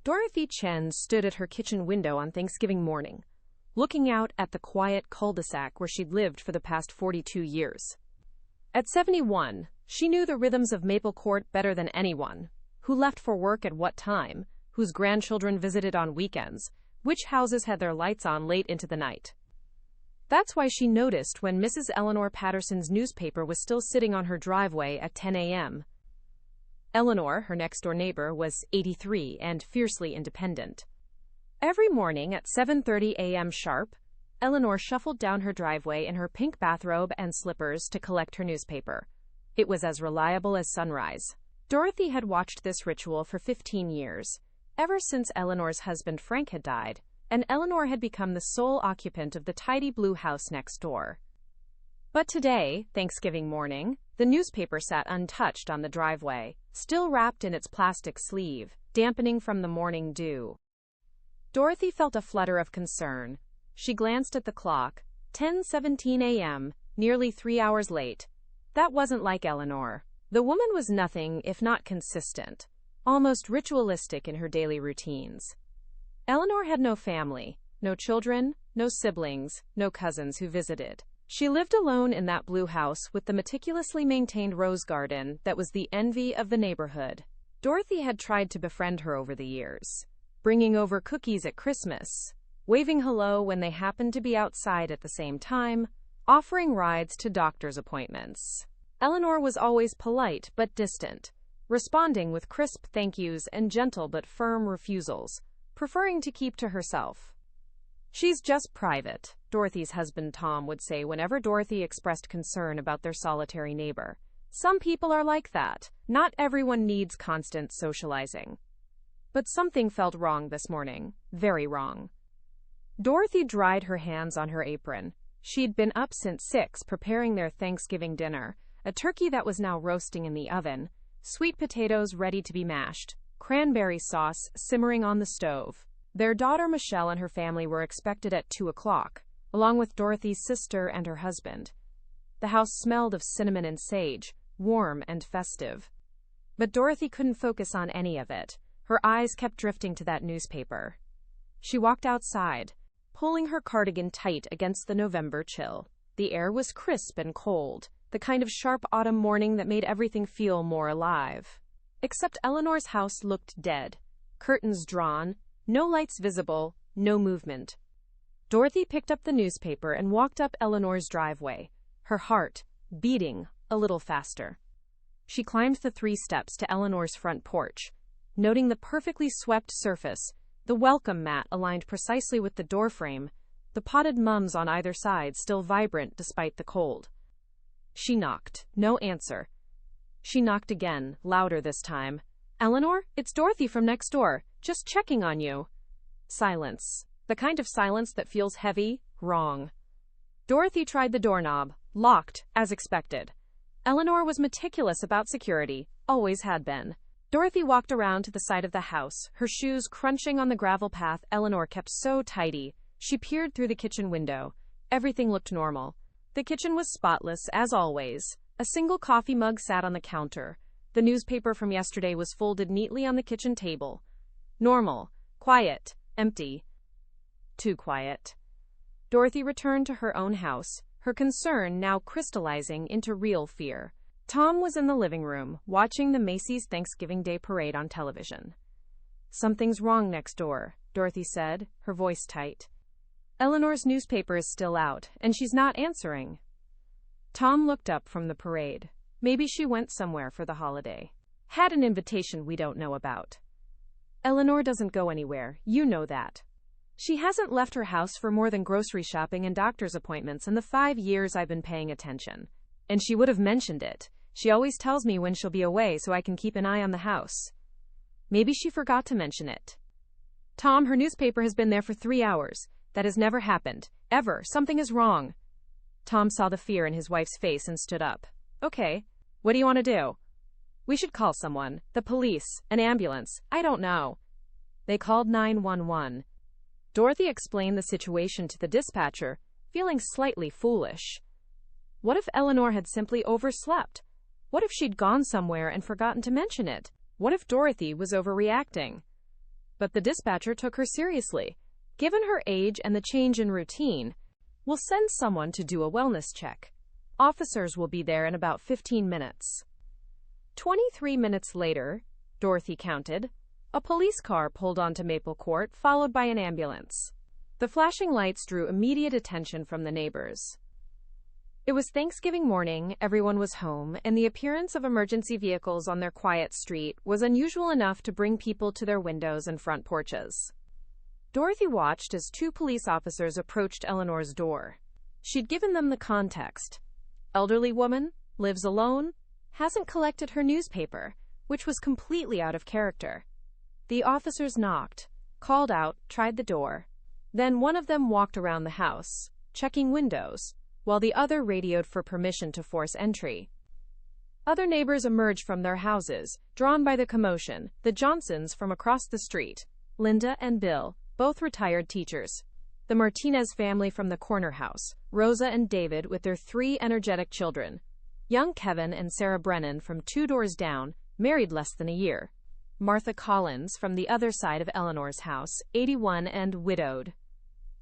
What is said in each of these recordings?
Dorothy Chen stood at her kitchen window on Thanksgiving morning, looking out at the quiet cul-de-sac where she'd lived for the past 42 years. At 71, she knew the rhythms of Maple Court better than anyone. Who left for work at what time, whose grandchildren visited on weekends, which houses had their lights on late into the night. That's why she noticed when Mrs. Eleanor Patterson's newspaper was still sitting on her driveway at 10 a.m. Eleanor, her next-door neighbor, was 83 and fiercely independent. Every morning at 7:30 a.m. sharp, Eleanor shuffled down her driveway in her pink bathrobe and slippers to collect her newspaper. It was as reliable as sunrise. Dorothy had watched this ritual for 15 years, ever since Eleanor's husband Frank had died, and Eleanor had become the sole occupant of the tidy blue house next door. But today, Thanksgiving morning, the newspaper sat untouched on the driveway, still wrapped in its plastic sleeve, dampening from the morning dew. Dorothy felt a flutter of concern. She glanced at the clock, 10:17 a.m., nearly 3 hours late. That wasn't like Eleanor. The woman was nothing if not consistent, almost ritualistic in her daily routines. Eleanor had no family, no children, no siblings, no cousins who visited. She lived alone in that blue house with the meticulously maintained rose garden that was the envy of the neighborhood. Dorothy had tried to befriend her over the years, bringing over cookies at Christmas, waving hello when they happened to be outside at the same time, offering rides to doctor's appointments. Eleanor was always polite but distant, responding with crisp thank yous and gentle but firm refusals, preferring to keep to herself. "She's just private," Dorothy's husband Tom would say whenever Dorothy expressed concern about their solitary neighbor. "Some people are like that. Not everyone needs constant socializing." But something felt wrong this morning, very wrong. Dorothy dried her hands on her apron. She'd been up since 6 preparing their Thanksgiving dinner, a turkey that was now roasting in the oven, sweet potatoes ready to be mashed, cranberry sauce simmering on the stove. Their daughter Michelle and her family were expected at 2 o'clock, along with Dorothy's sister and her husband. The house smelled of cinnamon and sage, warm and festive. But Dorothy couldn't focus on any of it. Her eyes kept drifting to that newspaper. She walked outside, pulling her cardigan tight against the November chill. The air was crisp and cold, the kind of sharp autumn morning that made everything feel more alive. Except Eleanor's house looked dead. Curtains drawn, no lights visible, no movement. Dorothy picked up the newspaper and walked up Eleanor's driveway, her heart beating a little faster. She climbed the 3 steps to Eleanor's front porch, noting the perfectly swept surface, the welcome mat aligned precisely with the doorframe, the potted mums on either side still vibrant despite the cold. She knocked. No answer. She knocked again, louder this time. "Eleanor, it's Dorothy from next door. Just checking on you." Silence. The kind of silence that feels heavy, wrong. Dorothy tried the doorknob, locked, as expected. Eleanor was meticulous about security, always had been. Dorothy walked around to the side of the house, her shoes crunching on the gravel path Eleanor kept so tidy. She peered through the kitchen window. Everything looked normal. The kitchen was spotless, as always. A single coffee mug sat on the counter. The newspaper from yesterday was folded neatly on the kitchen table. Normal, quiet, empty. Too quiet. Dorothy returned to her own house, her concern now crystallizing into real fear. Tom was in the living room, watching the Macy's Thanksgiving Day parade on television. "Something's wrong next door," Dorothy said, her voice tight. "Eleanor's newspaper is still out, and she's not answering." Tom looked up from the parade. Maybe she went somewhere for the holiday. Had an invitation we don't know about. "Eleanor doesn't go anywhere, you know that. She hasn't left her house for more than grocery shopping and doctor's appointments in the 5 years I've been paying attention. And she would have mentioned it. She always tells me when she'll be away so I can keep an eye on the house. Maybe she forgot to mention it." "Tom, her newspaper has been there for 3 hours. That has never happened. Ever. Something is wrong." Tom saw the fear in his wife's face and stood up. "Okay. What do you want to do?" "We should call someone. The police. An ambulance. I don't know." They called 911. Dorothy explained the situation to the dispatcher, feeling slightly foolish. What if Eleanor had simply overslept? What if she'd gone somewhere and forgotten to mention it? What if Dorothy was overreacting? But the dispatcher took her seriously. Given her age and the change in routine, we'll send someone to do a wellness check. Officers will be there in about 15 minutes. 23 minutes later, Dorothy counted, a police car pulled onto Maple Court, followed by an ambulance. The flashing lights drew immediate attention from the neighbors. It was Thanksgiving morning, everyone was home, and the appearance of emergency vehicles on their quiet street was unusual enough to bring people to their windows and front porches. Dorothy watched as two police officers approached Eleanor's door. She'd given them the context. Elderly woman, lives alone, hasn't collected her newspaper, which was completely out of character. The officers knocked, called out, tried the door. Then one of them walked around the house, checking windows, while the other radioed for permission to force entry. Other neighbors emerged from their houses, drawn by the commotion, the Johnsons from across the street, Linda and Bill, both retired teachers. The Martinez family from the corner house, Rosa and David with their 3 energetic children. Young Kevin and Sarah Brennan from 2 doors down, married less than a year. Martha Collins from the other side of Eleanor's house, 81 and widowed.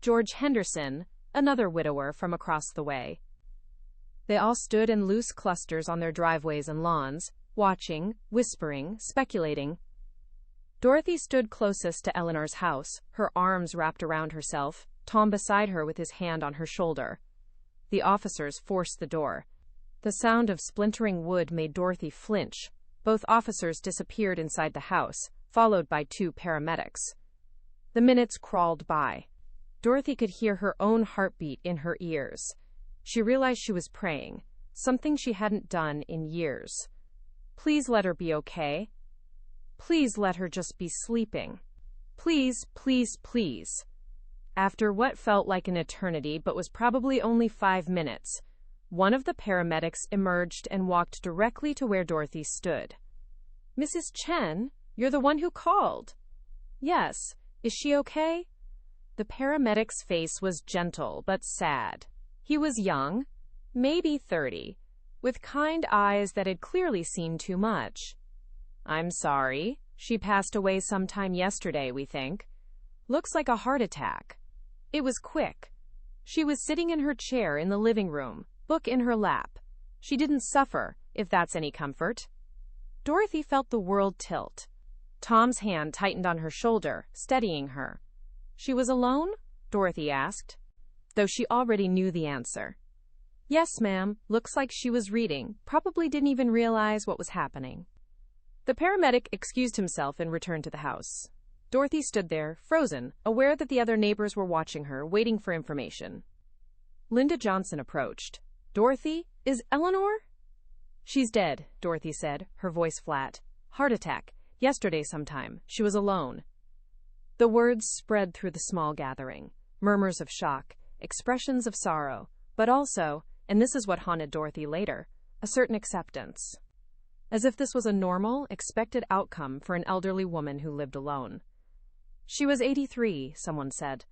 George Henderson, another widower from across the way. They all stood in loose clusters on their driveways and lawns, watching, whispering, speculating. Dorothy stood closest to Eleanor's house, her arms wrapped around herself, Tom beside her with his hand on her shoulder. The officers forced the door. The sound of splintering wood made Dorothy flinch. Both officers disappeared inside the house, followed by 2 paramedics. The minutes crawled by. Dorothy could hear her own heartbeat in her ears. She realized she was praying, something she hadn't done in years. Please let her be okay. Please let her just be sleeping. Please, please, please. After what felt like an eternity but was probably only 5 minutes, one of the paramedics emerged and walked directly to where Dorothy stood. Mrs. Chen, you're the one who called. Yes. Is she okay? The paramedic's face was gentle but sad. He was young, maybe 30, with kind eyes that had clearly seen too much. I'm sorry. She passed away sometime yesterday, we think. Looks like a heart attack. It was quick. She was sitting in her chair in the living room, book in her lap. She didn't suffer, if that's any comfort. Dorothy felt the world tilt. Tom's hand tightened on her shoulder, steadying her. She was alone? Dorothy asked, though she already knew the answer. Yes, ma'am. Looks like she was reading, probably didn't even realize what was happening. The paramedic excused himself and returned to the house. Dorothy stood there, frozen, aware that the other neighbors were watching her, waiting for information. Linda Johnson approached. Dorothy, is Eleanor? She's dead, Dorothy said, her voice flat. Heart attack. Yesterday sometime. She was alone. The words spread through the small gathering. Murmurs of shock, expressions of sorrow, but also, and this is what haunted Dorothy later, a certain acceptance. As if this was a normal, expected outcome for an elderly woman who lived alone. She was 83, someone said.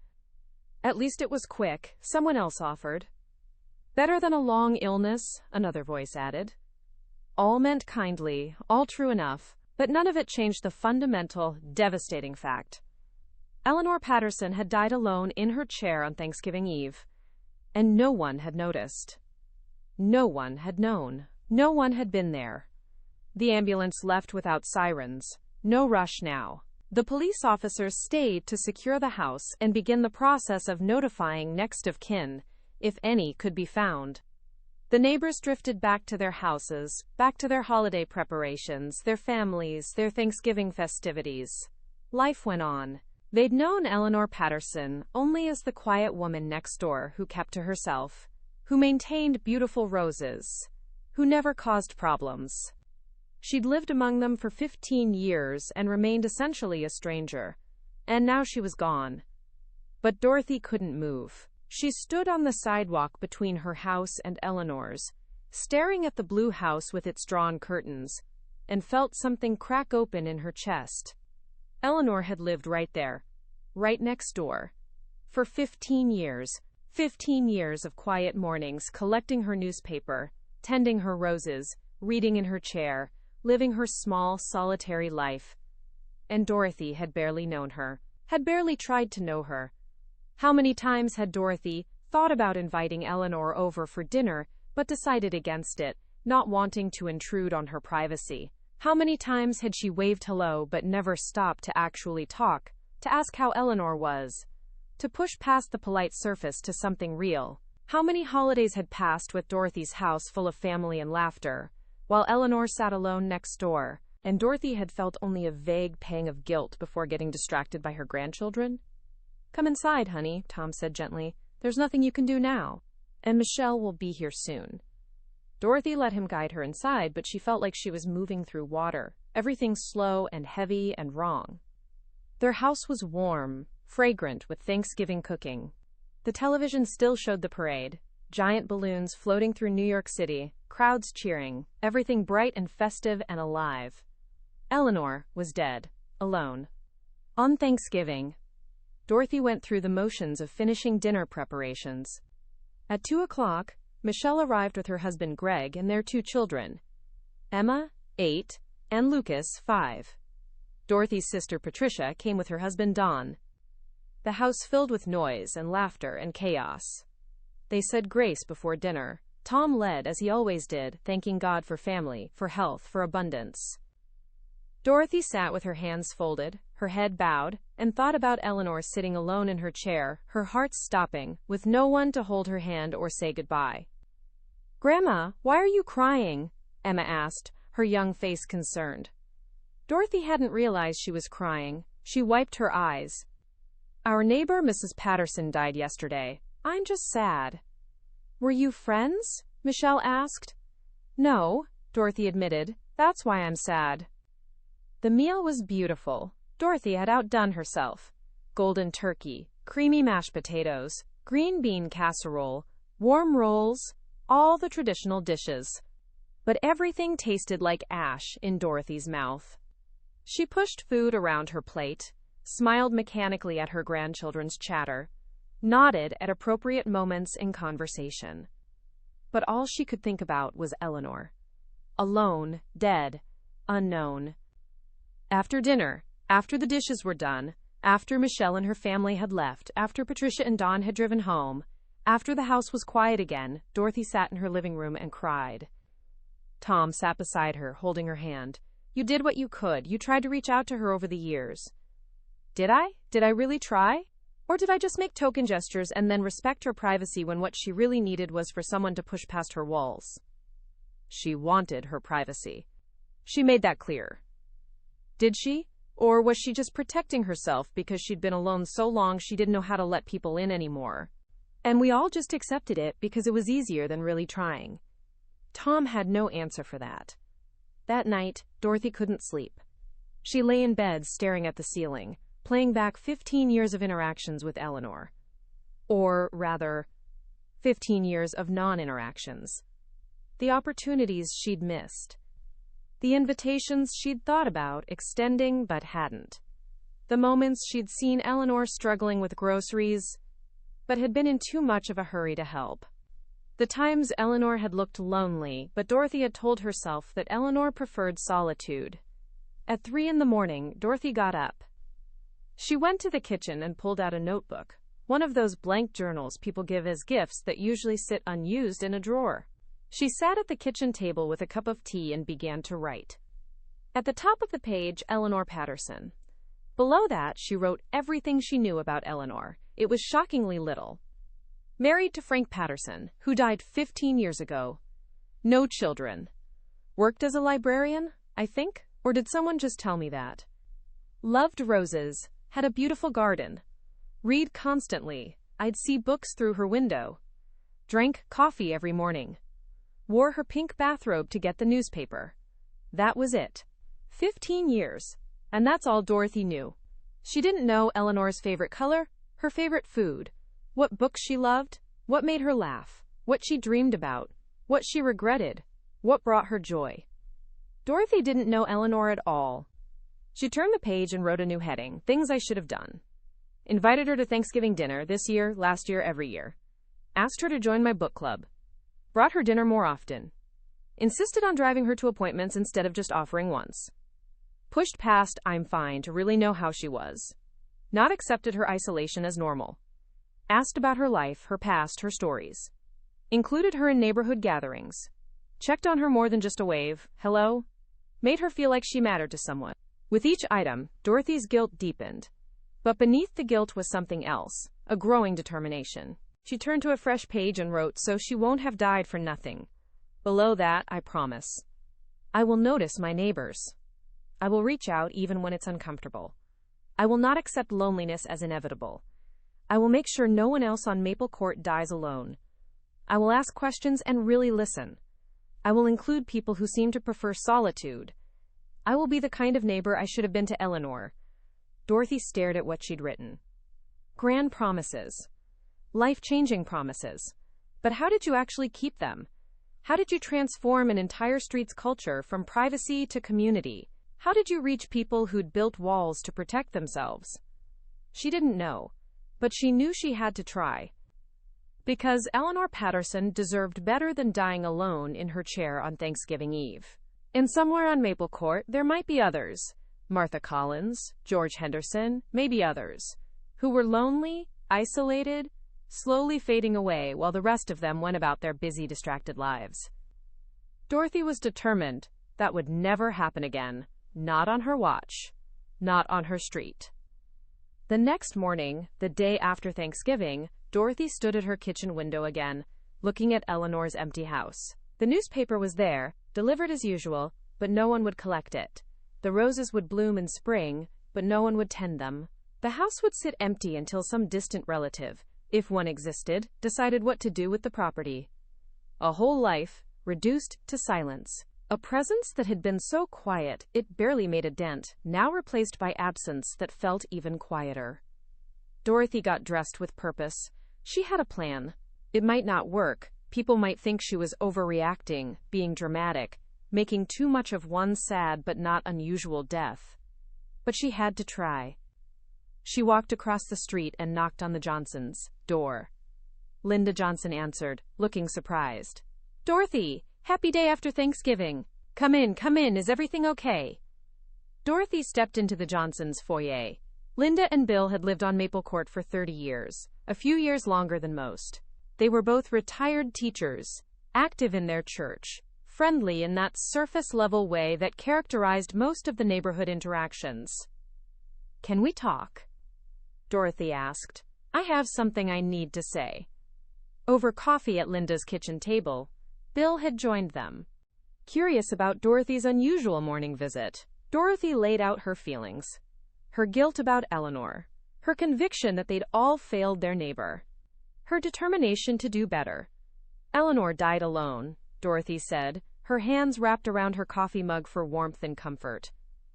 At least it was quick, someone else offered. Better than a long illness, another voice added. All meant kindly, all true enough, but none of it changed the fundamental, devastating fact. Eleanor Patterson had died alone in her chair on Thanksgiving Eve, and no one had noticed. No one had known. No one had been there. The ambulance left without sirens. No rush now. The police officers stayed to secure the house and begin the process of notifying next of kin, if any could be found. The neighbors drifted back to their houses, back to their holiday preparations, their families, their Thanksgiving festivities. Life went on. They'd known Eleanor Patterson only as the quiet woman next door who kept to herself, who maintained beautiful roses, who never caused problems. She'd lived among them for 15 years and remained essentially a stranger. And now she was gone. But Dorothy couldn't move. She stood on the sidewalk between her house and Eleanor's, staring at the blue house with its drawn curtains, and felt something crack open in her chest. Eleanor had lived right there, right next door, for 15 years. 15 years of quiet mornings, collecting her newspaper, tending her roses, reading in her chair, living her small, solitary life. and Dorothy had barely known her, had barely tried to know her. How many times had Dorothy thought about inviting Eleanor over for dinner, but decided against it, not wanting to intrude on her privacy? How many times had she waved hello but never stopped to actually talk, to ask how Eleanor was, to push past the polite surface to something real? How many holidays had passed with Dorothy's house full of family and laughter, while Eleanor sat alone next door, and Dorothy had felt only a vague pang of guilt before getting distracted by her grandchildren? "Come inside, honey," Tom said gently. "There's nothing you can do now, and Michelle will be here soon." Dorothy let him guide her inside, but she felt like she was moving through water, everything slow and heavy and wrong. Their house was warm, fragrant with Thanksgiving cooking. The television still showed the parade, giant balloons floating through New York City, crowds cheering, everything bright and festive and alive. Eleanor was dead, alone. On Thanksgiving, Dorothy went through the motions of finishing dinner preparations. At 2 o'clock, Michelle arrived with her husband Greg and their 2 children, Emma, 8, and Lucas, 5. Dorothy's sister Patricia came with her husband Don. The house filled with noise and laughter and chaos. They said grace before dinner. Tom led, as he always did, thanking God for family, for health, for abundance. Dorothy sat with her hands folded, her head bowed, and thought about Eleanor sitting alone in her chair, her heart stopping, with no one to hold her hand or say goodbye. "Grandma, why are you crying?" Emma asked, her young face concerned. Dorothy hadn't realized she was crying. She wiped her eyes. "Our neighbor, Mrs. Patterson, died yesterday. I'm just sad." "Were you friends?" Michelle asked. "No," Dorothy admitted. "That's why I'm sad." The meal was beautiful. Dorothy had outdone herself. Golden turkey, creamy mashed potatoes, green bean casserole, warm rolls, all the traditional dishes. But everything tasted like ash in Dorothy's mouth. She pushed food around her plate, smiled mechanically at her grandchildren's chatter, nodded at appropriate moments in conversation. But all she could think about was Eleanor. Alone, dead, unknown. After dinner, after the dishes were done, after Michelle and her family had left, after Patricia and Don had driven home, after the house was quiet again, Dorothy sat in her living room and cried. Tom sat beside her, holding her hand. "You did what you could. You tried to reach out to her over the years." "Did I? Did I really try? Or did I just make token gestures and then respect her privacy when what she really needed was for someone to push past her walls?" She wanted her privacy. She made that clear. Did she? Or was she just protecting herself because she'd been alone so long she didn't know how to let people in anymore? And we all just accepted it because it was easier than really trying. Tom had no answer for that. That night, Dorothy couldn't sleep. She lay in bed staring at the ceiling, playing back 15 years of interactions with Eleanor. Or, rather, 15 years of non-interactions. The opportunities she'd missed. The invitations she'd thought about extending but hadn't. The moments she'd seen Eleanor struggling with groceries, but had been in too much of a hurry to help. The times Eleanor had looked lonely, but Dorothy had told herself that Eleanor preferred solitude. At 3 a.m, Dorothy got up. She went to the kitchen and pulled out a notebook, one of those blank journals people give as gifts that usually sit unused in a drawer. She sat at the kitchen table with a cup of tea and began to write. At the top of the page, Eleanor Patterson. Below that, she wrote everything she knew about Eleanor. It was shockingly little. Married to Frank Patterson, who died 15 years ago. No children. Worked as a librarian, I think? Or did someone just tell me that? Loved roses. Had a beautiful garden. Read constantly. I'd see books through her window. Drank coffee every morning. Wore her pink bathrobe to get the newspaper. That was it. 15 years. And that's all Dorothy knew. She didn't know Eleanor's favorite color, her favorite food, what books she loved, what made her laugh, what she dreamed about, what she regretted, what brought her joy. Dorothy didn't know Eleanor at all. She turned the page and wrote a new heading, Things I Should Have Done. Invited her to Thanksgiving dinner this year, last year, every year. Asked her to join my book club. Brought her dinner more often. Insisted on driving her to appointments instead of just offering once. Pushed past "I'm fine" to really know how she was. Not accepted her isolation as normal. Asked about her life, her past, her stories. Included her in neighborhood gatherings. Checked on her more than just a wave, hello? Made her feel like she mattered to someone. With each item, Dorothy's guilt deepened. But beneath the guilt was something else, a growing determination. She turned to a fresh page and wrote, "So she won't have died for nothing. Below that, I promise. I will notice my neighbors. I will reach out even when it's uncomfortable. I will not accept loneliness as inevitable. I will make sure no one else on Maple Court dies alone. I will ask questions and really listen. I will include people who seem to prefer solitude. I will be the kind of neighbor I should have been to Eleanor." Dorothy stared at what she'd written. Grand promises. Life-changing promises. But how did you actually keep them? How did you transform an entire street's culture from privacy to community? How did you reach people who'd built walls to protect themselves? She didn't know, but she knew she had to try. Because Eleanor Patterson deserved better than dying alone in her chair on Thanksgiving Eve. And somewhere on Maple Court, there might be others. Martha Collins, George Henderson, maybe others. Who were lonely, isolated, slowly fading away while the rest of them went about their busy, distracted lives. Dorothy was determined that would never happen again. Not on her watch. Not on her street. The next morning, the day after Thanksgiving, Dorothy stood at her kitchen window again, looking at Eleanor's empty house. The newspaper was there, delivered as usual, but no one would collect it. The roses would bloom in spring, but no one would tend them. The house would sit empty until some distant relative, if one existed, decided what to do with the property. A whole life, reduced to silence. A presence that had been so quiet it barely made a dent, now replaced by absence that felt even quieter. Dorothy got dressed with purpose. She had a plan. It might not work. People might think she was overreacting, being dramatic, making too much of one sad but not unusual death. But she had to try. She walked across the street and knocked on the Johnsons' door. Linda Johnson answered, looking surprised. "Dorothy, happy day after Thanksgiving. Come in, is everything okay?" Dorothy stepped into the Johnsons' foyer. Linda and Bill had lived on Maple Court for 30 years, a few years longer than most. They were both retired teachers, active in their church, friendly in that surface-level way that characterized most of the neighborhood interactions. "Can we talk?" Dorothy asked. "I have something I need to say." Over coffee at Linda's kitchen table, Bill had joined them. Curious about Dorothy's unusual morning visit, Dorothy laid out her feelings. Her guilt about Eleanor. Her conviction that they'd all failed their neighbor. Her determination to do better. "Eleanor died alone," Dorothy said, her hands wrapped around her coffee mug for warmth and comfort.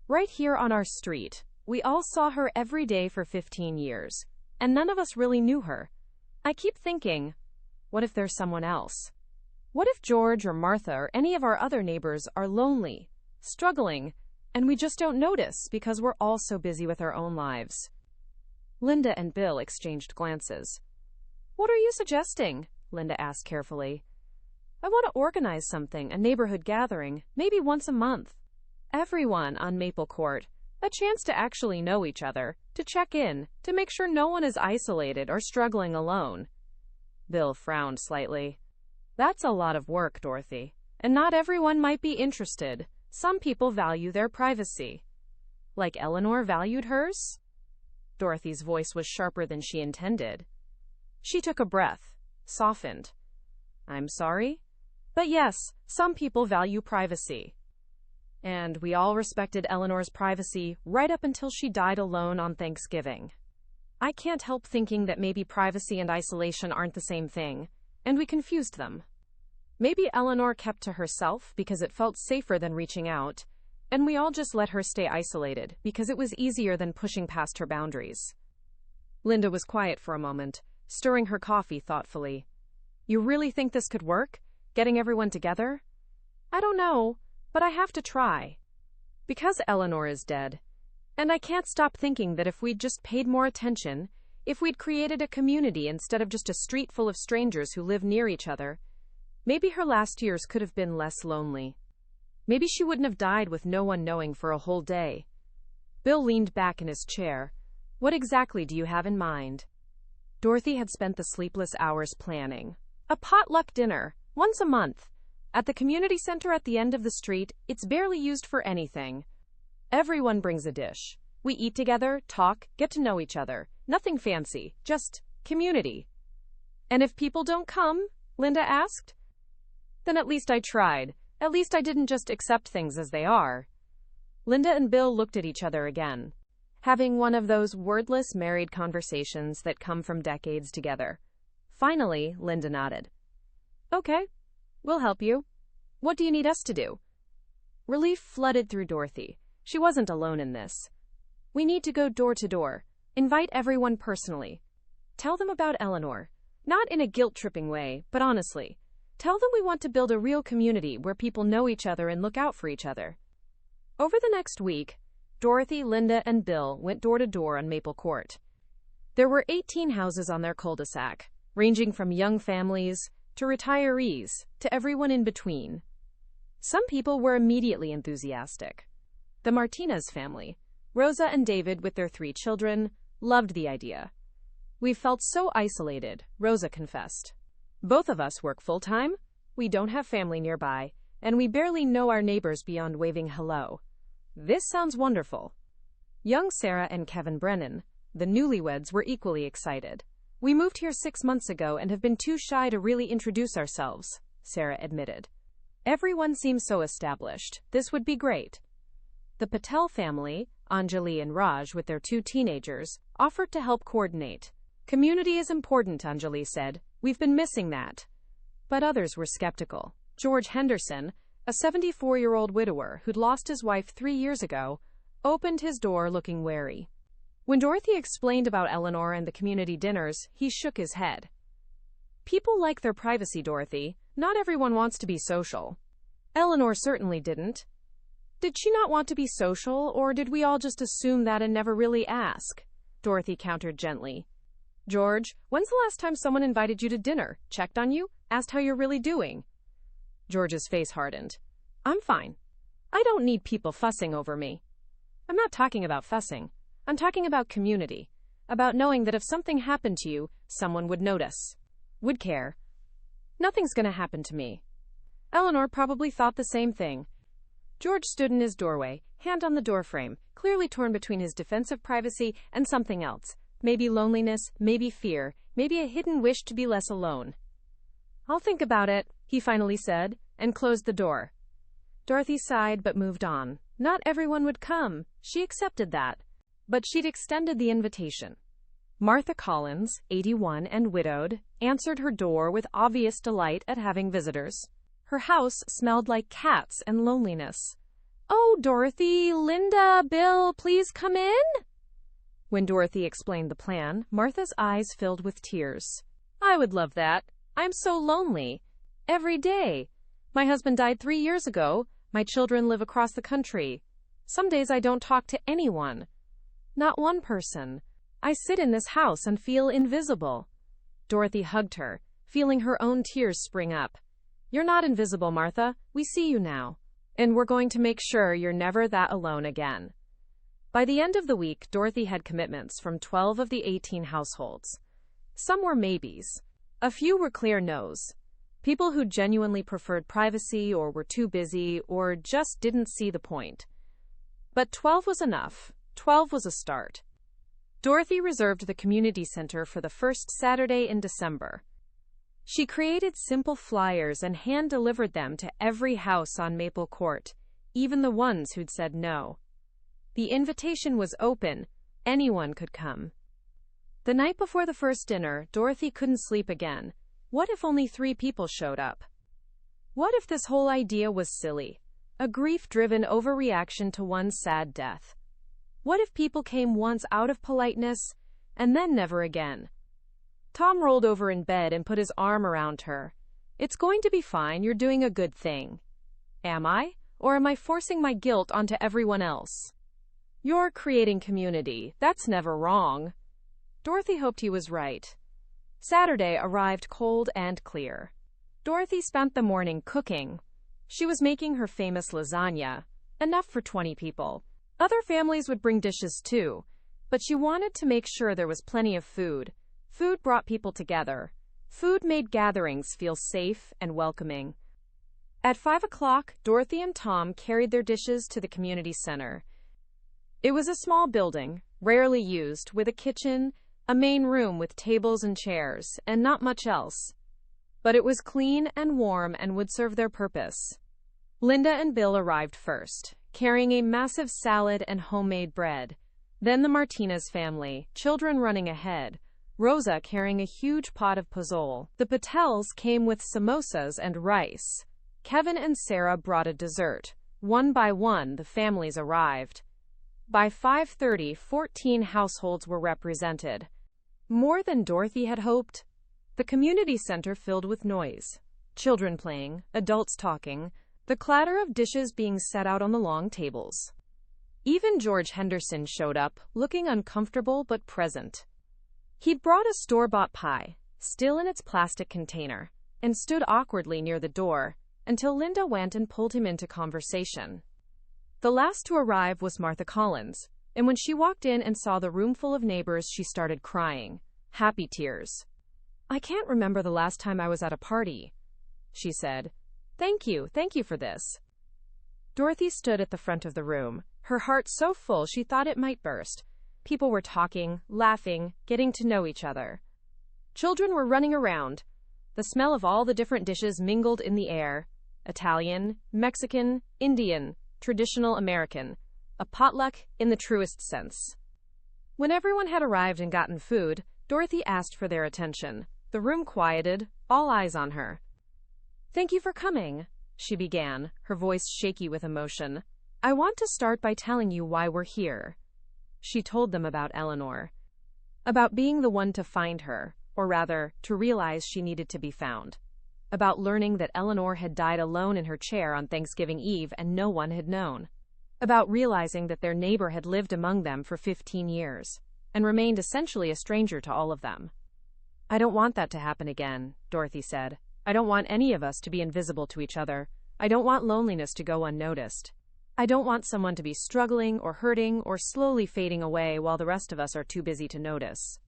"Right here on our street. We all saw her every day for 15 years, and none of us really knew her. I keep thinking, what if there's someone else? What if George or Martha or any of our other neighbors are lonely, struggling, and we just don't notice because we're all so busy with our own lives?" Linda and Bill exchanged glances. "What are you suggesting?" Linda asked carefully. "I want to organize something, a neighborhood gathering, maybe once a month. Everyone on Maple Court. A chance to actually know each other, to check in, to make sure no one is isolated or struggling alone." Bill frowned slightly. "That's a lot of work, Dorothy. And not everyone might be interested. Some people value their privacy." "Like Eleanor valued hers?" Dorothy's voice was sharper than she intended. She took a breath, softened. "I'm sorry? But yes, some people value privacy. And we all respected Eleanor's privacy right up until she died alone on Thanksgiving. I can't help thinking that maybe privacy and isolation aren't the same thing, and we confused them. Maybe Eleanor kept to herself because it felt safer than reaching out, and we all just let her stay isolated because it was easier than pushing past her boundaries." Linda was quiet for a moment, stirring her coffee thoughtfully. "You really think this could work? Getting everyone together?" "I don't know, but I have to try. Because Eleanor is dead. And I can't stop thinking that if we'd just paid more attention, if we'd created a community instead of just a street full of strangers who live near each other, maybe her last years could have been less lonely. Maybe she wouldn't have died with no one knowing for a whole day. Bill leaned back in his chair. What exactly do you have in mind? Dorothy had spent the sleepless hours planning. A potluck dinner, once a month. At the community center at the end of the street, it's barely used for anything. Everyone brings a dish. We eat together, talk, get to know each other. Nothing fancy, just community. And if people don't come? Linda asked. Then at least I tried. At least I didn't just accept things as they are. Linda and Bill looked at each other again, having one of those wordless married conversations that come from decades together. Finally, Linda nodded. Okay, we'll help you. What do you need us to do? Relief flooded through Dorothy. She wasn't alone in this. We need to go door to door. Invite everyone personally. Tell them about Eleanor. Not in a guilt-tripping way, but honestly. Tell them we want to build a real community where people know each other and look out for each other. Over the next week, Dorothy, Linda, and Bill went door to door on Maple Court. There were 18 houses on their cul-de-sac, ranging from young families to retirees to everyone in between. Some people were immediately enthusiastic. The Martinez family, Rosa and David with their 3 children, loved the idea. We felt so isolated, Rosa confessed. Both of us work full-time, we don't have family nearby, and we barely know our neighbors beyond waving hello. This sounds wonderful. Young Sarah and Kevin Brennan, the newlyweds, were equally excited. We moved here 6 months ago and have been too shy to really introduce ourselves, Sarah admitted. Everyone seems so established. This would be great. The Patel family, Anjali and Raj with their 2 teenagers, offered to help coordinate. Community is important, Anjali said. We've been missing that. But others were skeptical. George Henderson, a 74-year-old widower who'd lost his wife 3 years ago, opened his door looking wary. When Dorothy explained about Eleanor and the community dinners, he shook his head. People like their privacy, Dorothy. Not everyone wants to be social. Eleanor certainly didn't. Did she not want to be social, or did we all just assume that and never really ask? Dorothy countered gently. George, when's the last time someone invited you to dinner, checked on you, asked how you're really doing? George's face hardened. I'm fine. I don't need people fussing over me. I'm not talking about fussing. I'm talking about community. About knowing that if something happened to you, someone would notice. Would care. Nothing's gonna happen to me. Eleanor probably thought the same thing. George stood in his doorway, hand on the doorframe, clearly torn between his defense of privacy and something else. Maybe loneliness, maybe fear, maybe a hidden wish to be less alone. I'll think about it, he finally said, and closed the door. Dorothy sighed but moved on. Not everyone would come. She accepted that. But she'd extended the invitation. Martha Collins, 81 and widowed, answered her door with obvious delight at having visitors. Her house smelled like cats and loneliness. Oh, Dorothy, Linda, Bill, please come in? When Dorothy explained the plan, Martha's eyes filled with tears. I would love that. I'm so lonely. Every day. My husband died 3 years ago. My children live across the country. Some days I don't talk to anyone. Not one person. I sit in this house and feel invisible. Dorothy hugged her, feeling her own tears spring up. You're not invisible, Martha. We see you now. And we're going to make sure you're never that alone again. By the end of the week, Dorothy had commitments from 12 of the 18 households. Some were maybes. A few were clear no's. People who genuinely preferred privacy or were too busy or just didn't see the point. But 12 was enough. 12 was a start. Dorothy reserved the community center for the first Saturday in December. She created simple flyers and hand-delivered them to every house on Maple Court, even the ones who'd said no. The invitation was open. Anyone could come. The night before the first dinner, Dorothy couldn't sleep again. What if only 3 people showed up? What if this whole idea was silly? A grief-driven overreaction to one sad death? What if people came once out of politeness and then never again? Tom rolled over in bed and put his arm around her. It's going to be fine. You're doing a good thing. Am I? Or am I forcing my guilt onto everyone else? You're creating community. That's never wrong. Dorothy hoped he was right. Saturday arrived cold and clear. Dorothy spent the morning cooking. She was making her famous lasagna, enough for 20 people. Other families would bring dishes too, but she wanted to make sure there was plenty of food. Food brought people together. Food made gatherings feel safe and welcoming. At 5 o'clock, Dorothy and Tom carried their dishes to the community center. It was a small building, rarely used, with a kitchen, a main room with tables and chairs, and not much else. But it was clean and warm and would serve their purpose. Linda and Bill arrived first, carrying a massive salad and homemade bread. Then the Martinez family, children running ahead, Rosa carrying a huge pot of pozole. The Patels came with samosas and rice. Kevin and Sarah brought a dessert. One by one, the families arrived. By 5:30, 14 households were represented. More than Dorothy had hoped. The community center filled with noise. Children playing, adults talking, the clatter of dishes being set out on the long tables. Even George Henderson showed up, looking uncomfortable but present. He'd brought a store-bought pie, still in its plastic container, and stood awkwardly near the door, until Linda went and pulled him into conversation. The last to arrive was Martha Collins, and when she walked in and saw the room full of neighbors, she started crying. Happy tears. "I can't remember the last time I was at a party," she said. Thank you for this." Dorothy stood at the front of the room, her heart so full she thought it might burst. People were talking, laughing, getting to know each other. Children were running around. The smell of all the different dishes mingled in the air. Italian, Mexican, Indian, traditional American. A potluck in the truest sense. When everyone had arrived and gotten food, Dorothy asked for their attention. The room quieted, all eyes on her. "Thank you for coming," she began, her voice shaky with emotion. "I want to start by telling you why we're here." She told them about Eleanor. About being the one to find her, or rather, to realize she needed to be found. About learning that Eleanor had died alone in her chair on Thanksgiving Eve and no one had known. About realizing that their neighbor had lived among them for 15 years, and remained essentially a stranger to all of them. "I don't want that to happen again," Dorothy said. "I don't want any of us to be invisible to each other. I don't want loneliness to go unnoticed. I don't want someone to be struggling or hurting or slowly fading away while the rest of us are too busy to notice.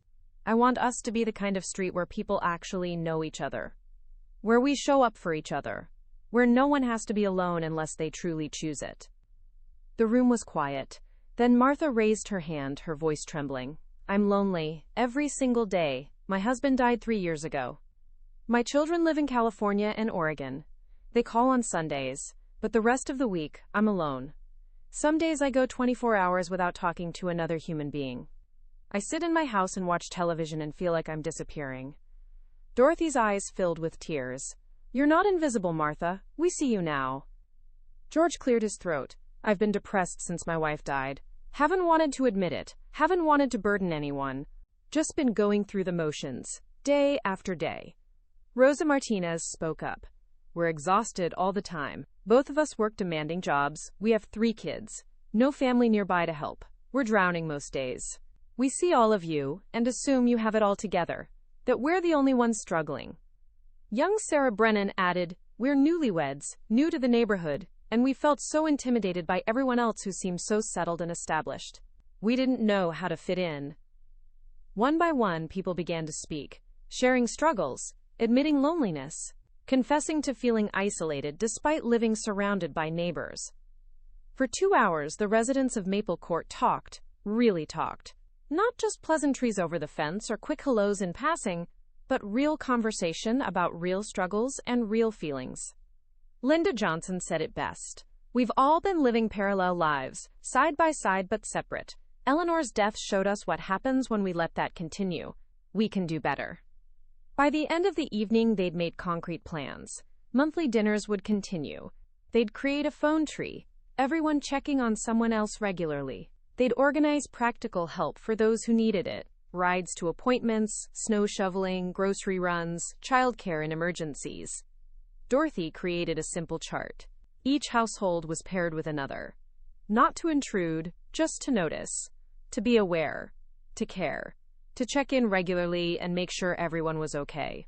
I want us to be the kind of street where people actually know each other. Where we show up for each other. Where no one has to be alone unless they truly choose it." The room was quiet. Then Martha raised her hand, her voice trembling. "I'm lonely, every single day. My husband died 3 years ago. My children live in California and Oregon. They call on Sundays, but the rest of the week, I'm alone. Some days I go 24 hours without talking to another human being. I sit in my house and watch television and feel like I'm disappearing." Dorothy's eyes filled with tears. "You're not invisible, Martha. We see you now." George cleared his throat. "I've been depressed since my wife died. Haven't wanted to admit it. Haven't wanted to burden anyone. Just been going through the motions, day after day." Rosa Martinez spoke up. "We're exhausted all the time. Both of us work demanding jobs. We have 3 kids. No family nearby to help. We're drowning most days. We see all of you and assume you have it all together, that we're the only ones struggling." Young Sarah Brennan added, "We're newlyweds, new to the neighborhood, and we felt so intimidated by everyone else who seemed so settled and established. We didn't know how to fit in." One by one, people began to speak, sharing struggles, admitting loneliness, confessing to feeling isolated despite living surrounded by neighbors. For 2 hours, the residents of Maple Court talked, really talked. Not just pleasantries over the fence or quick hellos in passing, but real conversation about real struggles and real feelings. Linda Johnson said it best. "We've all been living parallel lives, side by side but separate. Eleanor's death showed us what happens when we let that continue. We can do better." By the end of the evening, they'd made concrete plans. Monthly dinners would continue. They'd create a phone tree, everyone checking on someone else regularly. They'd organize practical help for those who needed it. Rides to appointments, snow shoveling, grocery runs, childcare in emergencies. Dorothy created a simple chart. Each household was paired with another. Not to intrude, just to notice. To be aware. To care. To check in regularly and make sure everyone was okay.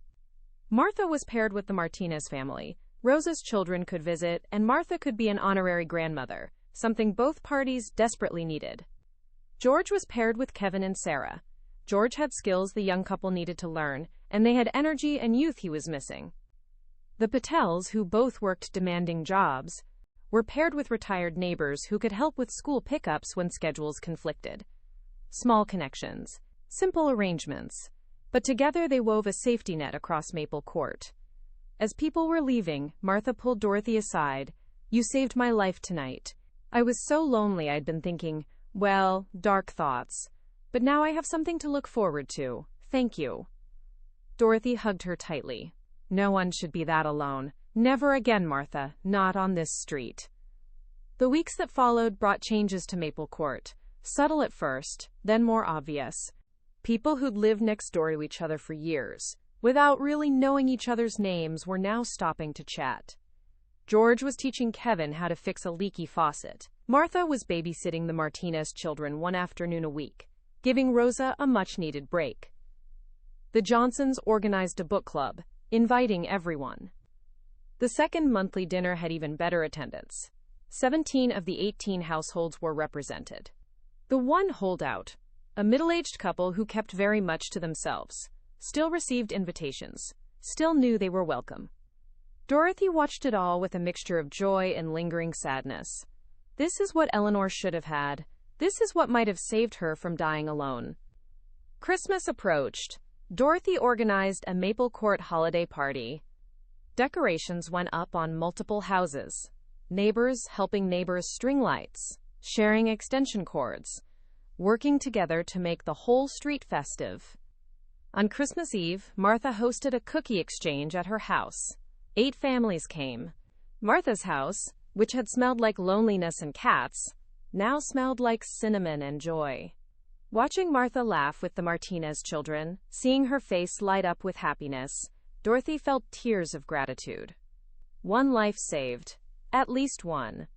Martha was paired with the Martinez family. Rosa's children could visit, and Martha could be an honorary grandmother, something both parties desperately needed. George was paired with Kevin and Sarah. George had skills the young couple needed to learn, and they had energy and youth he was missing. The Patels, who both worked demanding jobs, were paired with retired neighbors who could help with school pickups when schedules conflicted. Small connections, simple arrangements, but together they wove a safety net across Maple Court. As people were leaving, Martha pulled Dorothy aside. "You saved my life tonight. I was so lonely I'd been thinking, well, dark thoughts. But now I have something to look forward to. Thank you." Dorothy hugged her tightly. "No one should be that alone. Never again, Martha, not on this street." The weeks that followed brought changes to Maple Court, subtle at first, then more obvious. People who'd lived next door to each other for years, without really knowing each other's names, were now stopping to chat. George was teaching Kevin how to fix a leaky faucet. Martha was babysitting the Martinez children one afternoon a week, giving Rosa a much-needed break. The Johnsons organized a book club, inviting everyone. The second monthly dinner had even better attendance. 17 of the 18 households were represented. The one holdout, a middle-aged couple who kept very much to themselves, still received invitations, still knew they were welcome. Dorothy watched it all with a mixture of joy and lingering sadness. This is what Eleanor should have had. This is what might have saved her from dying alone. Christmas approached. Dorothy organized a Maple Court holiday party. Decorations went up on multiple houses. Neighbors helping neighbors string lights, sharing extension cords, working together to make the whole street festive. On Christmas Eve, Martha hosted a cookie exchange at her house. 8 families came. Martha's house, which had smelled like loneliness and cats, now smelled like cinnamon and joy. Watching Martha laugh with the Martinez children, seeing her face light up with happiness, Dorothy felt tears of gratitude. One life saved. At least one.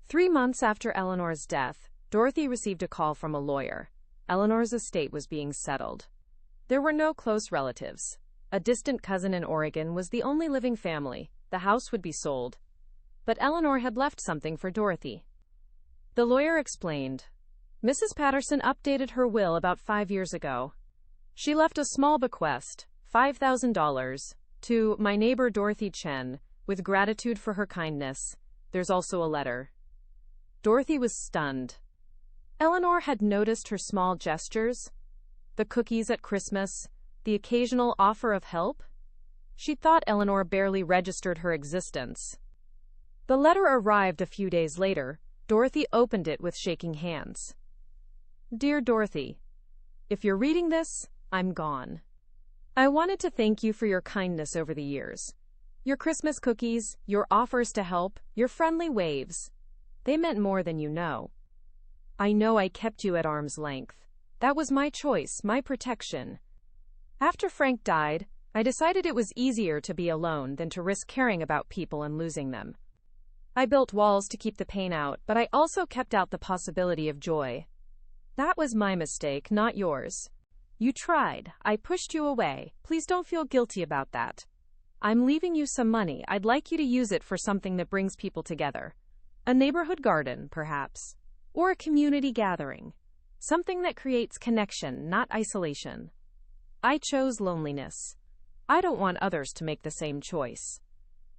3 months after Eleanor's death, Dorothy received a call from a lawyer. Eleanor's estate was being settled. There were no close relatives. A distant cousin in Oregon was the only living family. The house would be sold. But Eleanor had left something for Dorothy. The lawyer explained. Mrs. Patterson updated her will about 5 years ago. She left a small bequest, $5,000, to my neighbor Dorothy Chen, with gratitude for her kindness. There's also a letter. Dorothy was stunned. Eleanor had noticed her small gestures, the cookies at Christmas, the occasional offer of help. She thought Eleanor barely registered her existence. The letter arrived a few days later. Dorothy opened it with shaking hands. Dear Dorothy, if you're reading this, I'm gone. I wanted to thank you for your kindness over the years. Your Christmas cookies, your offers to help, your friendly waves. They meant more than you know. I know I kept you at arm's length. That was my choice, my protection. After Frank died, I decided it was easier to be alone than to risk caring about people and losing them. I built walls to keep the pain out, but I also kept out the possibility of joy. That was my mistake, not yours. You tried. I pushed you away. Please don't feel guilty about that. I'm leaving you some money. I'd like you to use it for something that brings people together. A neighborhood garden, perhaps. Or a community gathering. Something that creates connection, not isolation. I chose loneliness. I don't want others to make the same choice.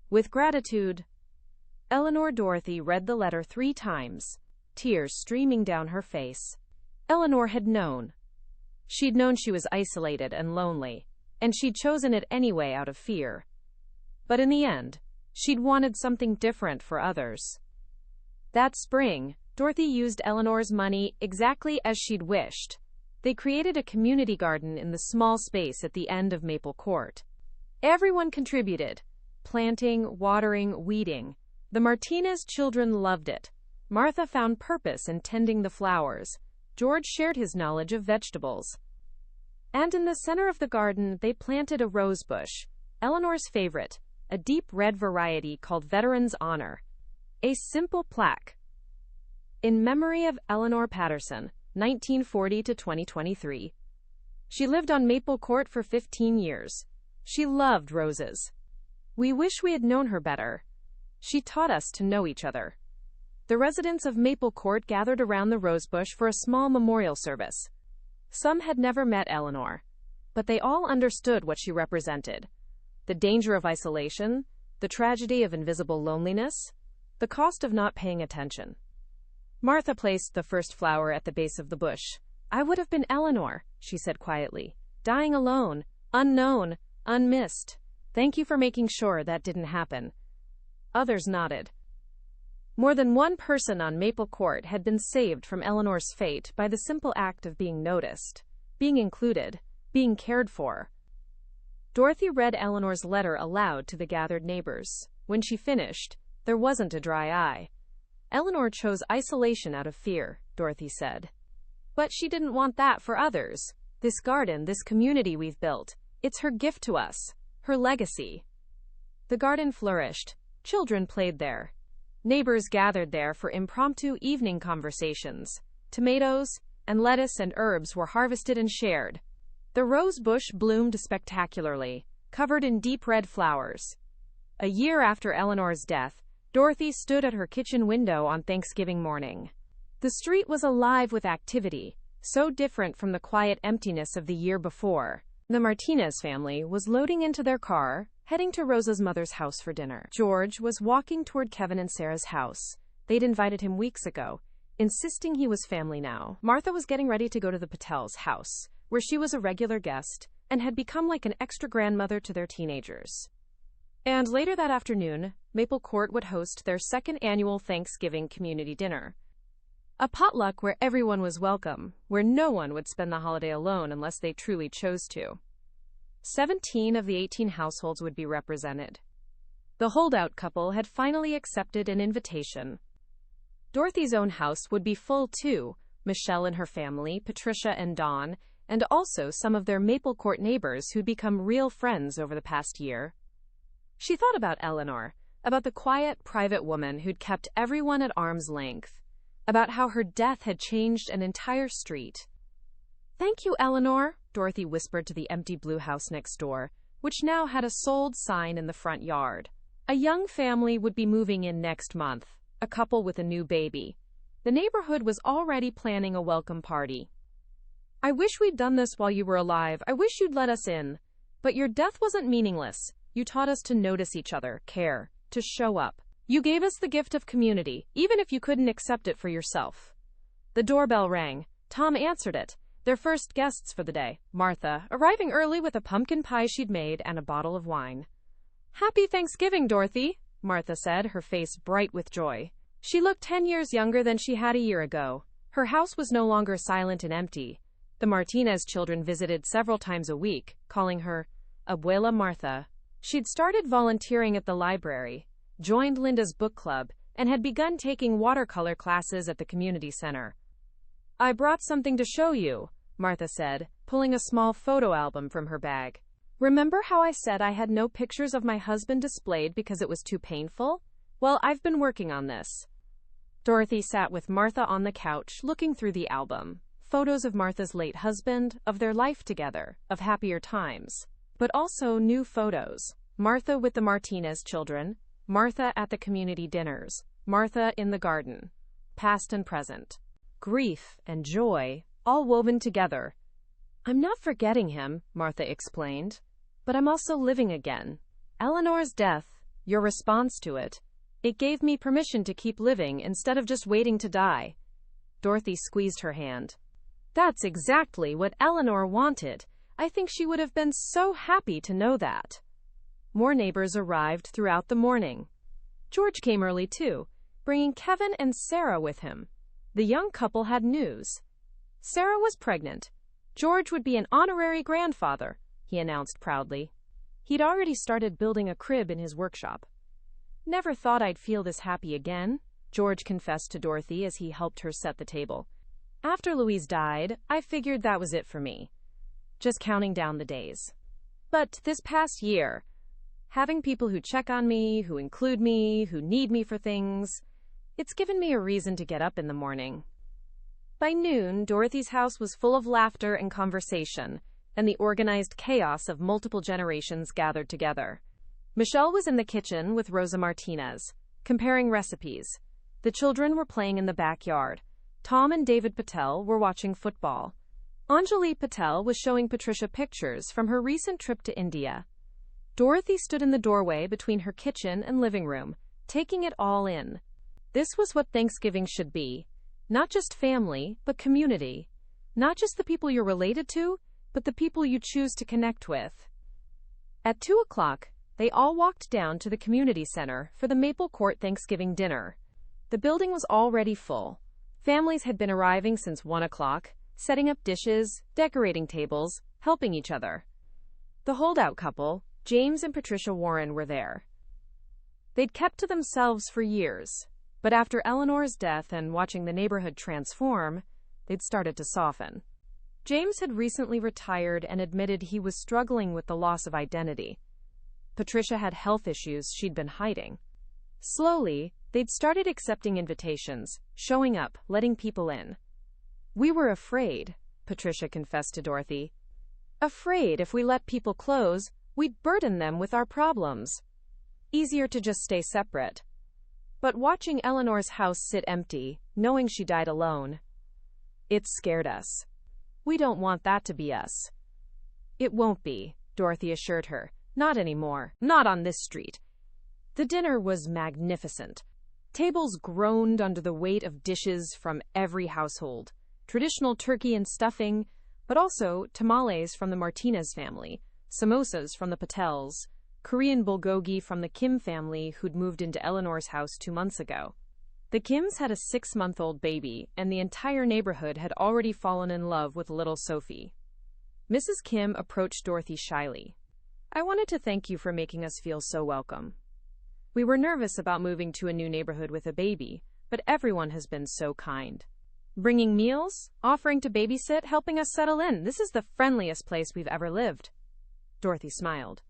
With gratitude, Eleanor. Dorothy read the letter 3 times, tears streaming down her face. Eleanor had known. She'd known she was isolated and lonely, and she'd chosen it anyway out of fear. But in the end, she'd wanted something different for others. That spring, Dorothy used Eleanor's money exactly as she'd wished. They created a community garden in the small space at the end of Maple Court. Everyone contributed, planting, watering, weeding. The Martinez children loved it. Martha found purpose in tending the flowers. George shared his knowledge of vegetables. And in the center of the garden, they planted a rose bush, Eleanor's favorite, a deep red variety called Veteran's Honor. A simple plaque. In memory of Eleanor Patterson, 1940 to 2023. She lived on Maple Court for 15 years. She loved roses. We wish we had known her better. She taught us to know each other. The residents of Maple Court gathered around the rosebush for a small memorial service. Some had never met Eleanor, but they all understood what she represented. The danger of isolation, the tragedy of invisible loneliness, the cost of not paying attention. Martha placed the first flower at the base of the bush. "I would have been Eleanor," she said quietly, "dying alone, unknown, unmissed. Thank you for making sure that didn't happen." Others nodded. More than one person on Maple Court had been saved from Eleanor's fate by the simple act of being noticed, being included, being cared for. Dorothy read Eleanor's letter aloud to the gathered neighbors. When she finished, there wasn't a dry eye. "Eleanor chose isolation out of fear," Dorothy said. "But she didn't want that for others. This garden, this community we've built, it's her gift to us, her legacy." The garden flourished. Children played there. Neighbors gathered there for impromptu evening conversations. Tomatoes and lettuce and herbs were harvested and shared. The rose bush bloomed spectacularly, covered in deep red flowers. A year after Eleanor's death, Dorothy stood at her kitchen window on Thanksgiving morning. The street was alive with activity, so different from the quiet emptiness of the year before. The Martinez family was loading into their car, heading to Rosa's mother's house for dinner. George was walking toward Kevin and Sarah's house. They'd invited him weeks ago, insisting he was family now. Martha was getting ready to go to the Patel's house, where she was a regular guest, and had become like an extra grandmother to their teenagers. And later that afternoon, Maple Court would host their second annual Thanksgiving community dinner. A potluck where everyone was welcome, where no one would spend the holiday alone unless they truly chose to. 17 of the 18 households would be represented. The holdout couple had finally accepted an invitation. Dorothy's own house would be full too, Michelle and her family, Patricia and Dawn, and also some of their Maple Court neighbors who'd become real friends over the past year. She thought about Eleanor, about the quiet, private woman who'd kept everyone at arm's length, about how her death had changed an entire street. "Thank you, Eleanor," Dorothy whispered to the empty blue house next door, which now had a sold sign in the front yard. A young family would be moving in next month, a couple with a new baby. The neighborhood was already planning a welcome party. "I wish we'd done this while you were alive. I wish you'd let us in. But your death wasn't meaningless. You taught us to notice each other, care, to show up. You gave us the gift of community, even if you couldn't accept it for yourself." The doorbell rang. Tom answered it. Their first guests for the day, Martha, arriving early with a pumpkin pie she'd made and a bottle of wine. "Happy Thanksgiving, Dorothy," Martha said, her face bright with joy. She looked 10 years younger than she had a year ago. Her house was no longer silent and empty. The Martinez children visited several times a week, calling her Abuela Martha. She'd started volunteering at the library, joined Linda's book club, and had begun taking watercolor classes at the community center. "I brought something to show you," Martha said, pulling a small photo album from her bag. "Remember how I said I had no pictures of my husband displayed because it was too painful? Well, I've been working on this." Dorothy sat with Martha on the couch, looking through the album. Photos of Martha's late husband, of their life together, of happier times. But also new photos. Martha with the Martinez children, Martha at the community dinners, Martha in the garden. Past and present. Grief and joy, all woven together. "I'm not forgetting him," Martha explained, "but I'm also living again. Eleanor's death, your response to it, it gave me permission to keep living instead of just waiting to die." Dorothy squeezed her hand. "That's exactly what Eleanor wanted. I think she would have been so happy to know that." More neighbors arrived throughout the morning. George came early too, bringing Kevin and Sarah with him. The young couple had news. Sarah was pregnant. George would be an honorary grandfather, he announced proudly. He'd already started building a crib in his workshop. "Never thought I'd feel this happy again," George confessed to Dorothy as he helped her set the table. "After Louise died, I figured that was it for me. Just counting down the days. But this past year, having people who check on me, who include me, who need me for things, it's given me a reason to get up in the morning." By noon, Dorothy's house was full of laughter and conversation, and the organized chaos of multiple generations gathered together. Michelle was in the kitchen with Rosa Martinez, comparing recipes. The children were playing in the backyard. Tom and David Patel were watching football. Anjali Patel was showing Patricia pictures from her recent trip to India. Dorothy stood in the doorway between her kitchen and living room, taking it all in. This was what Thanksgiving should be. Not just family, but community. Not just the people you're related to, but the people you choose to connect with. At 2 o'clock, they all walked down to the community center for the Maple Court Thanksgiving dinner. The building was already full. Families had been arriving since 1 o'clock, setting up dishes, decorating tables, helping each other. The holdout couple, James and Patricia Warren, were there. They'd kept to themselves for years, but after Eleanor's death and watching the neighborhood transform, they'd started to soften. James had recently retired and admitted he was struggling with the loss of identity. Patricia had health issues she'd been hiding. Slowly, they'd started accepting invitations, showing up, letting people in. "We were afraid," Patricia confessed to Dorothy. "Afraid if we let people close, we'd burden them with our problems. Easier to just stay separate." But watching Eleanor's house sit empty, knowing she died alone, it scared us. "We don't want that to be us." "It won't be," Dorothy assured her. "Not anymore. Not on this street." The dinner was magnificent. Tables groaned under the weight of dishes from every household. Traditional turkey and stuffing, but also tamales from the Martinez family, samosas from the Patels, Korean bulgogi from the Kim family who'd moved into Eleanor's house 2 months ago. The Kims had a 6-month-old baby, and the entire neighborhood had already fallen in love with little Sophie. Mrs. Kim approached Dorothy shyly. "I wanted to thank you for making us feel so welcome. We were nervous about moving to a new neighborhood with a baby, but everyone has been so kind. Bringing meals, offering to babysit, helping us settle in. This is the friendliest place we've ever lived." Dorothy smiled.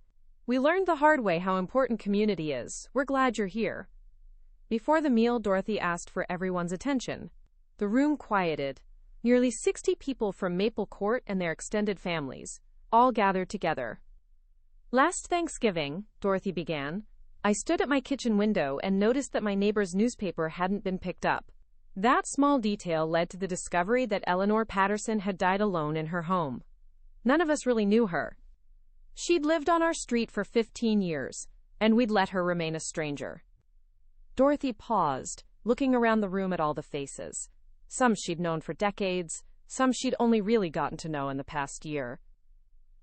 "We learned the hard way how important community is. We're glad you're here." Before the meal, Dorothy asked for everyone's attention. The room quieted. Nearly 60 people from Maple Court and their extended families, all gathered together. "Last Thanksgiving," Dorothy began, "I stood at my kitchen window and noticed that my neighbor's newspaper hadn't been picked up. That small detail led to the discovery that Eleanor Patterson had died alone in her home. None of us really knew her. She'd lived on our street for 15 years, and we'd let her remain a stranger." Dorothy paused, looking around the room at all the faces. Some she'd known for decades, some she'd only really gotten to know in the past year.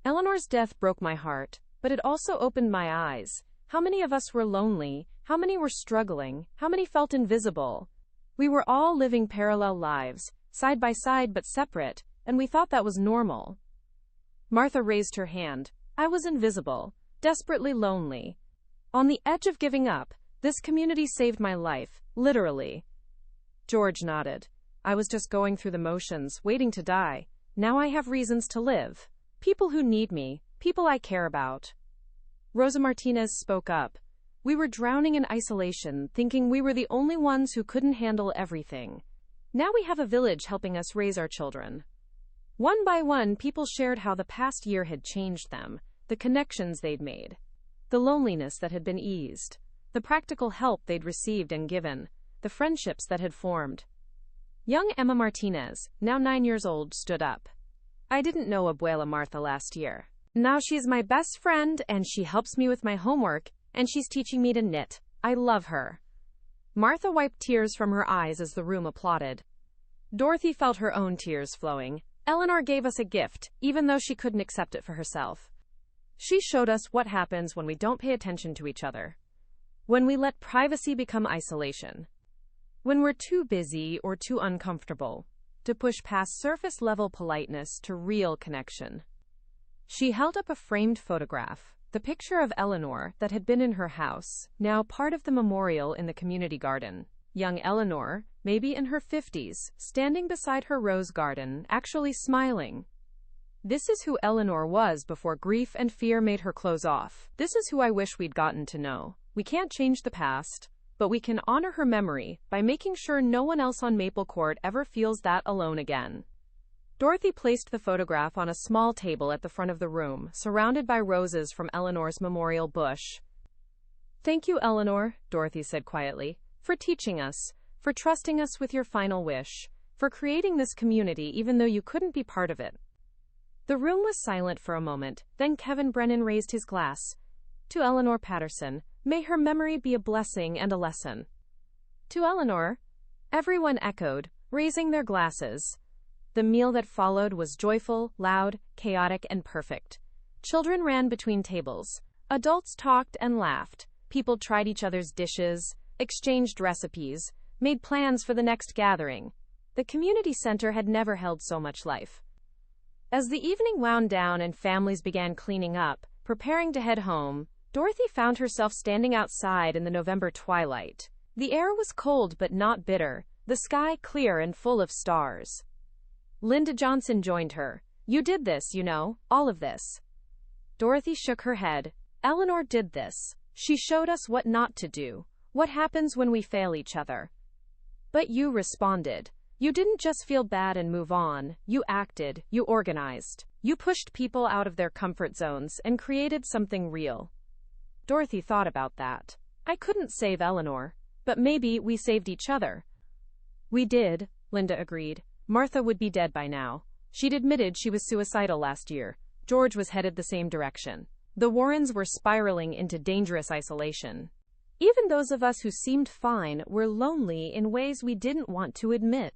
"Eleanor's death broke my heart, but it also opened my eyes. How many of us were lonely? How many were struggling? How many felt invisible? We were all living parallel lives, side by side but separate, and we thought that was normal." Martha raised her hand. "I was invisible, desperately lonely. On the edge of giving up. This community saved my life, literally." George nodded. "I was just going through the motions, waiting to die. Now I have reasons to live. People who need me, people I care about." Rosa Martinez spoke up. "We were drowning in isolation, thinking we were the only ones who couldn't handle everything. Now we have a village helping us raise our children." One by one, people shared how the past year had changed them, the connections they'd made, the loneliness that had been eased, the practical help they'd received and given, the friendships that had formed. Young Emma Martinez, now 9 years old, stood up. "I didn't know Abuela Martha last year. Now she's my best friend, and she helps me with my homework, and she's teaching me to knit. I love her." Martha wiped tears from her eyes as the room applauded. Dorothy felt her own tears flowing. "Eleanor gave us a gift, even though she couldn't accept it for herself. She showed us what happens when we don't pay attention to each other. When we let privacy become isolation. When we're too busy or too uncomfortable to push past surface-level politeness to real connection." She held up a framed photograph, the picture of Eleanor that had been in her house, now part of the memorial in the community garden. Young Eleanor, maybe in her 50s, standing beside her rose garden, actually smiling. "This is who Eleanor was before grief and fear made her close off. This is who I wish we'd gotten to know. We can't change the past, but we can honor her memory by making sure no one else on Maple Court ever feels that alone again." Dorothy placed the photograph on a small table at the front of the room, surrounded by roses from Eleanor's memorial bush. "Thank you, Eleanor," Dorothy said quietly, "for teaching us, for trusting us with your final wish, for creating this community even though you couldn't be part of it." The room was silent for a moment, then Kevin Brennan raised his glass. "To Eleanor Patterson, may her memory be a blessing and a lesson." "To Eleanor," everyone echoed, raising their glasses. The meal that followed was joyful, loud, chaotic, and perfect. Children ran between tables. Adults talked and laughed. People tried each other's dishes, exchanged recipes, made plans for the next gathering. The community center had never held so much life. As the evening wound down and families began cleaning up, preparing to head home, Dorothy found herself standing outside in the November twilight. The air was cold but not bitter, the sky clear and full of stars. Linda Johnson joined her. "You did this, you know, all of this." Dorothy shook her head. "Eleanor did this. She showed us what not to do, what happens when we fail each other." "But you responded. You didn't just feel bad and move on. You acted, you organized. You pushed people out of their comfort zones and created something real." Dorothy thought about that. "I couldn't save Eleanor, but maybe we saved each other." "We did," Linda agreed. "Martha would be dead by now. She'd admitted she was suicidal last year. George was headed the same direction. The Warrens were spiraling into dangerous isolation. Even those of us who seemed fine were lonely in ways we didn't want to admit."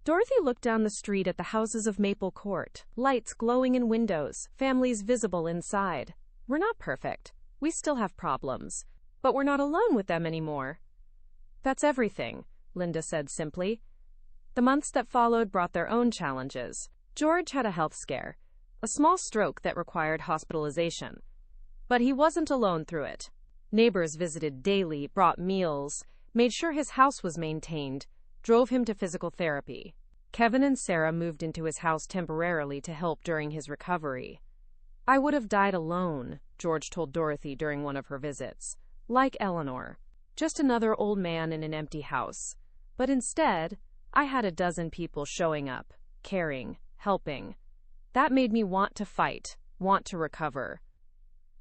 Dorothy looked down the street at the houses of Maple Court, lights glowing in windows, families visible inside. "We're not perfect. We still have problems. But we're not alone with them anymore." "That's everything," Linda said simply. The months that followed brought their own challenges. George had a health scare, a small stroke that required hospitalization. But he wasn't alone through it. Neighbors visited daily, brought meals, made sure his house was maintained, drove him to physical therapy. Kevin and Sarah moved into his house temporarily to help during his recovery. "I would have died alone," George told Dorothy during one of her visits. "Like Eleanor. Just another old man in an empty house. But instead, I had a dozen people showing up, caring, helping. That made me want to fight, want to recover."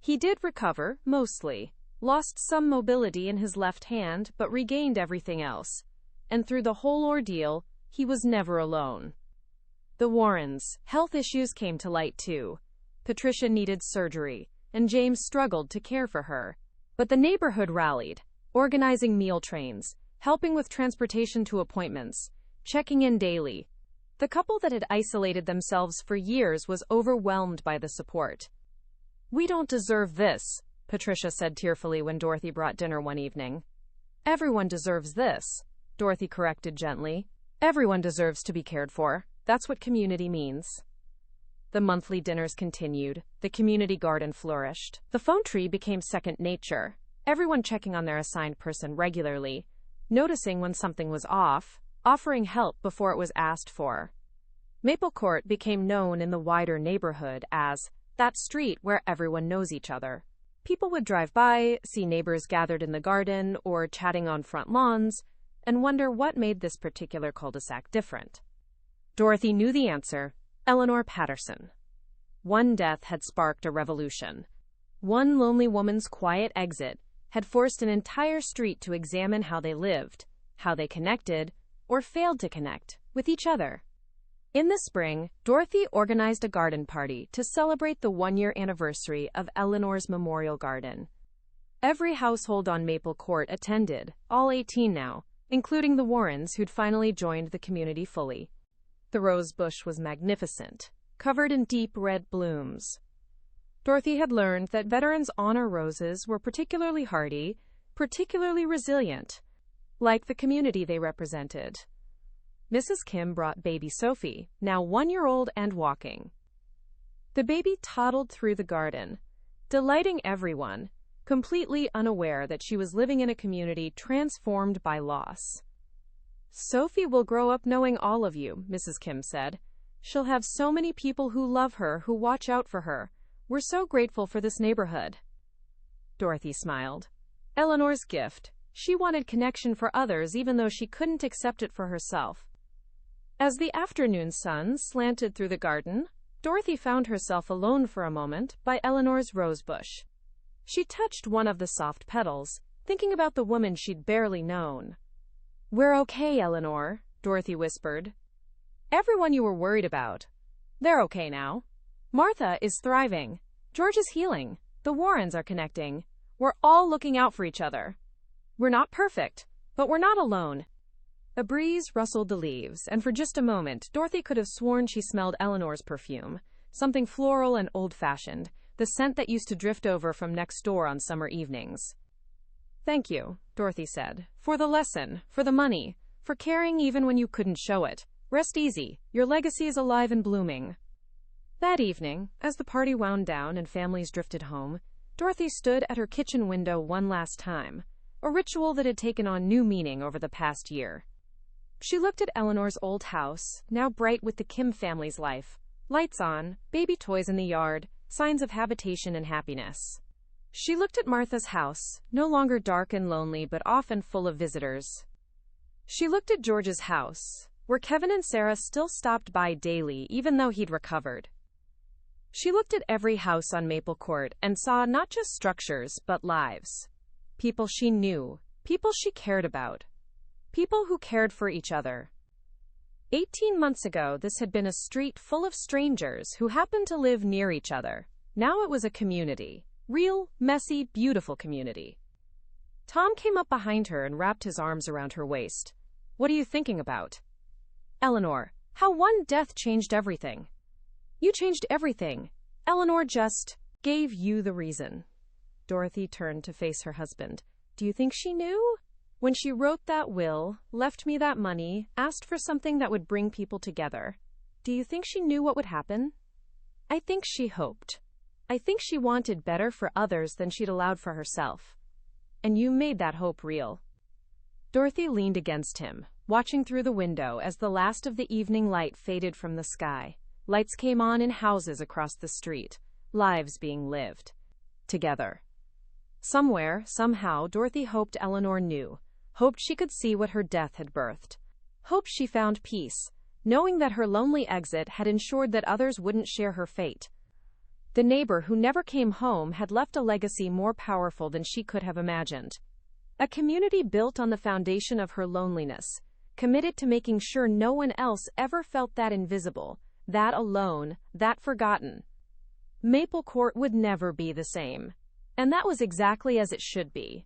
He did recover, mostly. Lost some mobility in his left hand, but regained everything else. And through the whole ordeal, he was never alone. The Warrens' health issues came to light too. Patricia needed surgery, and James struggled to care for her. But the neighborhood rallied, organizing meal trains, helping with transportation to appointments, checking in daily. The couple that had isolated themselves for years was overwhelmed by the support. "We don't deserve this," Patricia said tearfully when Dorothy brought dinner one evening. "Everyone deserves this," Dorothy corrected gently. "Everyone deserves to be cared for. That's what community means." The monthly dinners continued. The community garden flourished. The phone tree became second nature. Everyone checking on their assigned person regularly, noticing when something was off, offering help before it was asked for. Maple Court became known in the wider neighborhood as that street where everyone knows each other. People would drive by, see neighbors gathered in the garden or chatting on front lawns, and wonder what made this particular cul-de-sac different. Dorothy knew the answer: Eleanor Patterson. One death had sparked a revolution. One lonely woman's quiet exit had forced an entire street to examine how they lived, how they connected, or failed to connect, with each other. In the spring, Dorothy organized a garden party to celebrate the one-year anniversary of Eleanor's memorial garden. Every household on Maple Court attended, all 18 now, including the Warrens who'd finally joined the community fully. The rose bush was magnificent, covered in deep red blooms. Dorothy had learned that veterans honor roses were particularly hardy, particularly resilient, like the community they represented. Mrs. Kim brought baby Sophie, now 1-year-old and walking. The baby toddled through the garden, delighting everyone, completely unaware that she was living in a community transformed by loss. "Sophie will grow up knowing all of you," Mrs. Kim said. "She'll have so many people who love her, who watch out for her. We're so grateful for this neighborhood." Dorothy smiled. Eleanor's gift. She wanted connection for others even though she couldn't accept it for herself. As the afternoon sun slanted through the garden, Dorothy found herself alone for a moment by Eleanor's rosebush. She touched one of the soft petals, thinking about the woman she'd barely known. We're okay, Eleanor, Dorothy whispered. Everyone you were worried about. They're okay now. Martha is thriving. George is healing. The Warrens are connecting. We're all looking out for each other. We're not perfect, but we're not alone. A breeze rustled the leaves, and for just a moment, Dorothy could have sworn she smelled Eleanor's perfume, something floral and old-fashioned, the scent that used to drift over from next door on summer evenings. Thank you, Dorothy said, for the lesson, for the money, for caring even when you couldn't show it. Rest easy, your legacy is alive and blooming. That evening, as the party wound down and families drifted home, Dorothy stood at her kitchen window one last time, a ritual that had taken on new meaning over the past year. She looked at Eleanor's old house, now bright with the Kim family's life. Lights on, baby toys in the yard, signs of habitation and happiness. She looked at Martha's house, no longer dark and lonely but often full of visitors. She looked at George's house, where Kevin and Sarah still stopped by daily even though he'd recovered. She looked at every house on Maple Court and saw not just structures but lives. People she knew, people she cared about. People who cared for each other. 18 months ago, this had been a street full of strangers who happened to live near each other. Now it was a community. Real, messy, beautiful community. Tom came up behind her and wrapped his arms around her waist. What are you thinking about? Eleanor, how one death changed everything. You changed everything. Eleanor just gave you the reason. Dorothy turned to face her husband. Do you think she knew? When she wrote that will, left me that money, asked for something that would bring people together, do you think she knew what would happen? I think she hoped. I think she wanted better for others than she'd allowed for herself. And you made that hope real. Dorothy leaned against him, watching through the window as the last of the evening light faded from the sky. Lights came on in houses across the street, lives being lived together. Somewhere, somehow, Dorothy hoped Eleanor knew, hoped she could see what her death had birthed. Hoped she found peace, knowing that her lonely exit had ensured that others wouldn't share her fate. The neighbor who never came home had left a legacy more powerful than she could have imagined. A community built on the foundation of her loneliness, committed to making sure no one else ever felt that invisible, that alone, that forgotten. Maple Court would never be the same. And that was exactly as it should be.